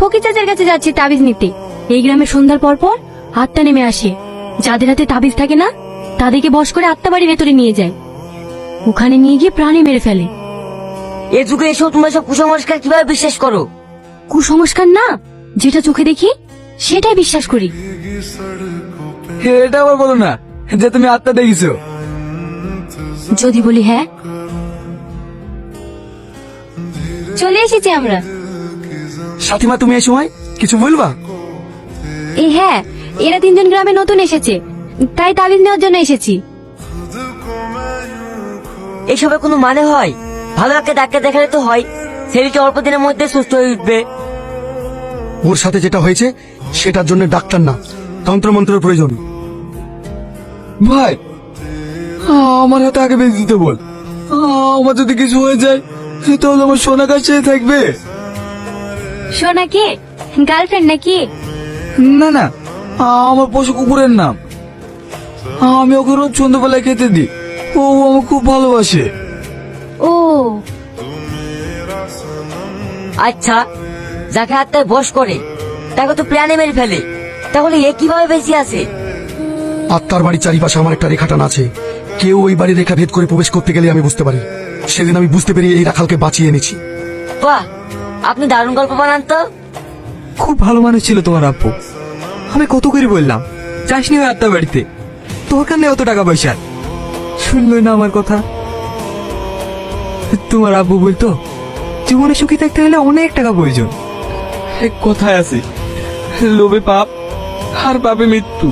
ফকির চাচার কাছে যাচ্ছি তাবিজ নিতে। এই গ্রামে সন্ধ্যার পর পর আত্মা নেমে আসে। যাদের হাতে তাবিজ থাকে না তাদেরকে বশ করে আত্মা বাড়ির ভেতরে নিয়ে যায়। ওখানে নিয়ে গিয়ে প্রাণে মেরে ফেলে। এ যুগে এসব তোমরা সব কুসংস্কার কিভাবে বিশ্বাস করো? কুসংস্কার না, যেটা চোখে দেখি সেটাই বিশ্বাস করি। এটা আবার বলো না যে তুমি আত্মা দেখেছো। যদি বলি হ্যাঁ, চলে এসেছি আমরা। সাথীমা তুমি এই সময় কিছু বলবা? এই হ্যাঁ, এরা তিনজন গ্রামে নতুন এসেছে, তাই তাবিজ নেওয়ার জন্য এসেছি। এসবের কোনো মানে হয়? ভালো একটা ডাক্তার দেখালে তো হয়, ছেলেটি অল্প দিনের মধ্যে সুস্থ হয়ে উঠবে। ওর সাথে যেটা হয়েছে সেটার জন্য ডাক্তার না, তন্ত্রমন্ত্রের প্রয়োজন। ভাই আমার হাতে আগে বেঁধে দিতে বল। আমার যদি কিছু হয়ে যায় তাহলে আমার সোনা কাছে থাকবে। সোনা কে, গার্লফ্রেন্ড নাকি? না না, আমার পশু কুকুরের নাম। আমি ওকে রোজ সন্ধ্যাবেলায় খেতে দিই, ও আমাকে খুব ভালোবাসে। ও আচ্ছা, যাকে আত্মায় বশ করে তাকে তো প্রাণে মেরে ফেলে, তাহলে এ কিভাবে বেঁচে আছে? আত্মার বাড়ির চারিপাশে আমার একটা রেখা টানা আছে। কেউ ওই বাড়ির রেখা ভেদ করে প্রবেশ করতে গেলে আমি বুঝতে পারি। সেদিন আমি বুঝতে পেরে এই রাখালকে বাঁচিয়ে এনেছি। বাহ, আপনি দারুণ গল্প বানান তো। খুব ভালো মানুষ ছিল তোমার আব্বু। আমি কত করে বললাম যাসনি ওই আত্মা বাড়িতে, দরকার নেই অত টাকা পয়সার। শুনলই না আমার কথা। তোমার আব্বু বলতো জীবনে সুখী থাকতে হলে অনেক টাকা প্রয়োজন। এক কথায় আছে, লোভে পাপ আর পাপে মৃত্যু।